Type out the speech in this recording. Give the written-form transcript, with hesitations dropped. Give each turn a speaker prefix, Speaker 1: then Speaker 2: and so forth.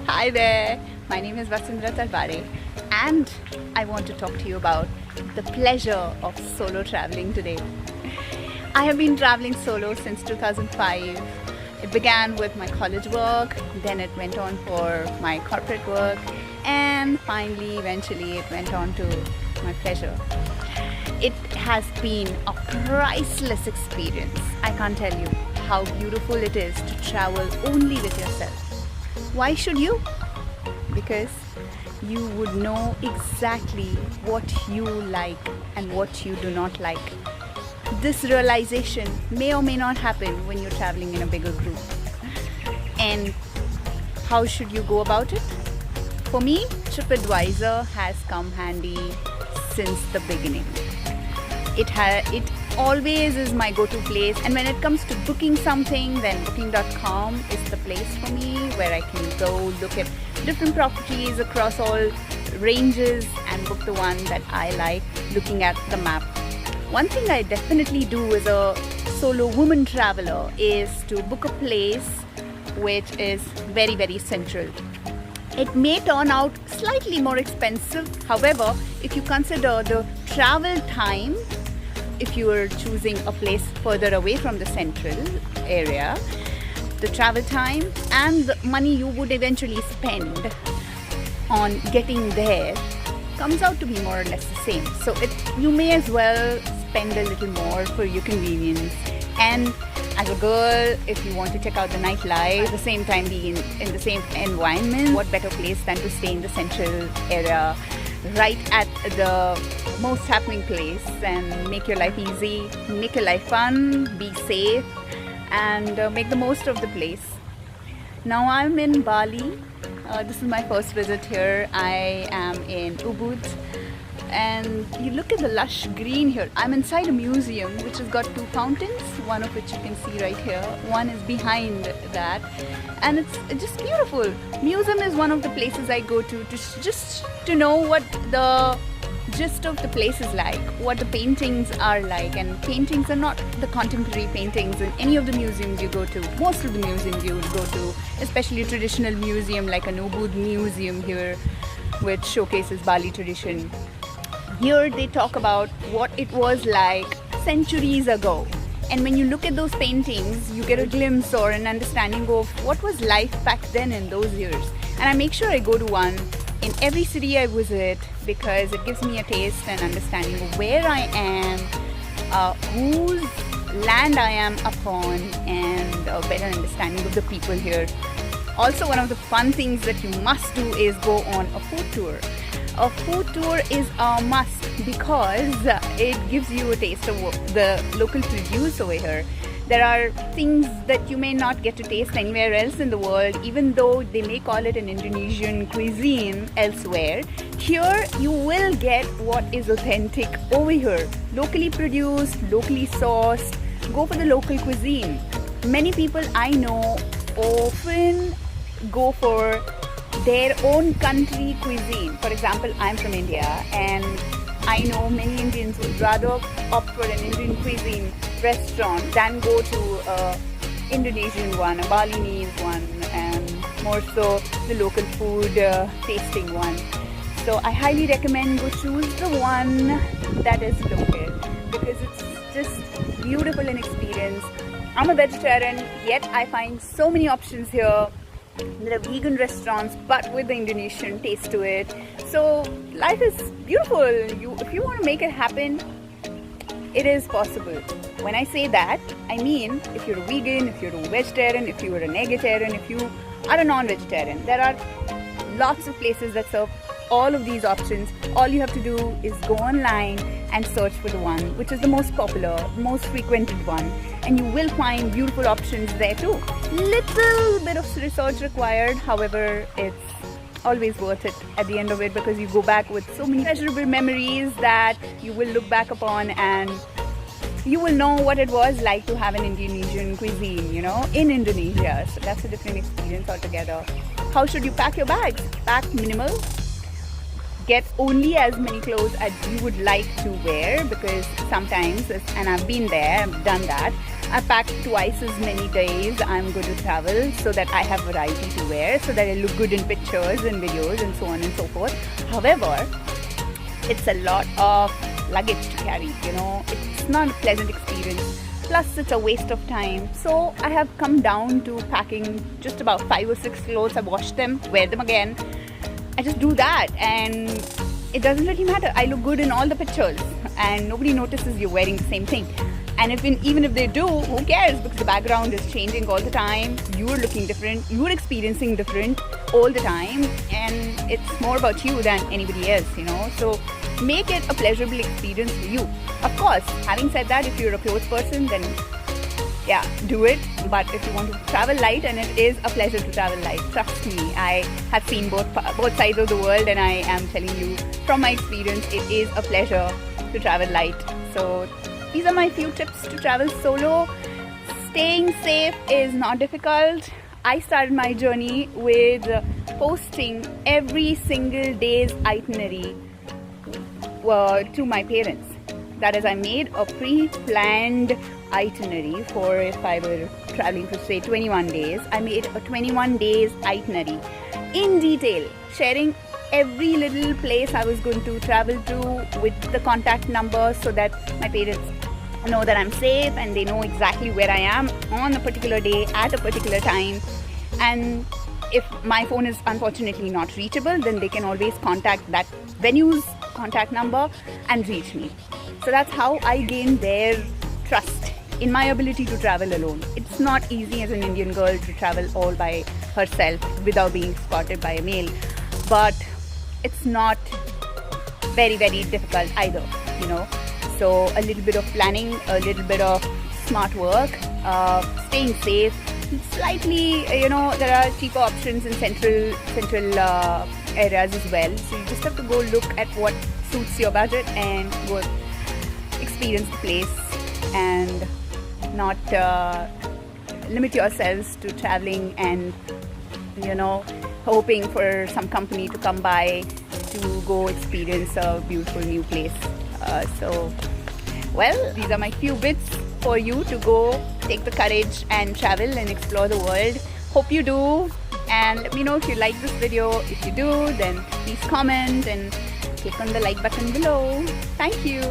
Speaker 1: Hi there, my name is Vasundhara Talware and I want to talk to you about the pleasure of solo traveling today. I have been traveling solo since 2005. It began with my college work, then it went on for my corporate work, and finally, eventually, it went on to my pleasure. It has been a priceless experience. I can't tell you how beautiful it is to travel only with yourself. Why should you? Because you would know exactly what you like and what you do not like. This realization may or may not happen when you're traveling in a bigger group. And how should you go about it? For me, TripAdvisor has come handy since the beginning. It always is my go-to place, and when it comes to booking something, then booking.com is the place for me where I can go look at different properties across all ranges and book the one that I like looking at the map. One thing I definitely do as a solo woman traveler is to book a place which is very, very central. It may turn out slightly more expensive. However, if you consider the travel time, if you are choosing a place further away from the central area, the travel time and the money you would eventually spend on getting there comes out to be more or less the same. So you may as well spend a little more for your convenience. And as a girl, if you want to check out the nightlife, at the same time being in the same environment, what better place than to stay in the central area, right at the most happening place, and make your life easy, make your life fun, be safe, and make the most of the place. Now I'm in Bali. This is my first visit here. I am in Ubud, and you look at the lush green here. I'm inside a museum which has got two fountains, one of which you can see right here. One is behind that, and it's just beautiful. Museum is one of the places I go to just to know what the gist of the place is like, what the paintings are like. And paintings are not the contemporary paintings in any of the museums you go to. Most of the museums you would go to, especially a traditional museum like an Ubud museum here, which showcases Bali tradition. Here they talk about what it was like centuries ago. And when you look at those paintings, you get a glimpse or an understanding of what was life back then in those years. And I make sure I go to one in every city I visit, because it gives me a taste and understanding of where I am, whose land I am upon, and a better understanding of the people here. Also, one of the fun things that you must do is go on a food tour. A food tour is a must because it gives you a taste of the local produce over here. There are things that you may not get to taste anywhere else in the world, even though they may call it an Indonesian cuisine elsewhere. Here you will get what is authentic over here. Locally produced, locally sourced. Go for the local cuisine. Many people I know often go for their own country cuisine. For example, I'm from India, and I know many Indians would rather opt for an Indian cuisine restaurant than go to a Indonesian one, a Balinese one, and more so the local food tasting one. So I highly recommend go choose the one that is local, because it's just beautiful in experience. I'm a vegetarian, yet I find so many options here. There are vegan restaurants but with the Indonesian taste to it. So life is beautiful. If you want to make it happen, it is possible. When I say that, I mean if you're a vegan, if you're a vegetarian, if you are an eggitarian, if you are a non-vegetarian, there are lots of places that serve all of these options. All you have to do is go online and search for the one which is the most popular, most frequented one, and you will find beautiful options there too. Little bit of research required, however, it's always worth it at the end of it, because you go back with so many pleasurable memories that you will look back upon, and you will know what it was like to have an Indonesian cuisine, in Indonesia. So that's a different experience altogether. How should you pack your bags? Pack minimal. Get only as many clothes as you would like to wear, because sometimes, and I've been there, I've done that, I pack twice as many days I'm going to travel so that I have variety to wear, so that I look good in pictures and videos and so on and so forth. However, it's a lot of luggage to carry, you know, it's not a pleasant experience. Plus, it's a waste of time. So I have come down to packing just about 5 or 6 clothes. I wash them, wear them again. I just do that, and it doesn't really matter. I look good in all the pictures, and nobody notices you're wearing the same thing. And even if they do, who cares? Because the background is changing all the time. You're looking different. You're experiencing different all the time, and it's more about you than anybody else, you know. So make it a pleasurable experience for you. Of course, having said that, if you're a clothes person, then yeah, do it. But if you want to travel light, and it is a pleasure to travel light, trust me, I have seen both sides of the world, and I am telling you from my experience, it is a pleasure to travel light. So these are my few tips to travel solo. Staying safe is not difficult. I started my journey with posting every single day's itinerary to my parents. That is, I made a pre-planned itinerary for if I were traveling for say 21 days. I made a 21 days itinerary in detail, sharing every little place I was going to travel to with the contact number, so that my parents know that I'm safe and they know exactly where I am on a particular day at a particular time. And if my phone is unfortunately not reachable, then they can always contact that venue's contact number and reach me. So that's how I gained their trust in my ability to travel alone. It's not easy as an Indian girl to travel all by herself without being escorted by a male, but it's not very, very difficult either, you know. So a little bit of planning, a little bit of smart work, staying safe, slightly, you know, there are cheaper options in central areas as well. So you just have to go look at what suits your budget and go experience the place, and not limit yourselves to traveling and, you know, hoping for some company to come by to go experience a beautiful new place. So, well, these are my few bits for you to go take the courage and travel and explore the world. Hope you do, and let me know if you like this video. If you do, then please comment and click on the like button below. Thank you.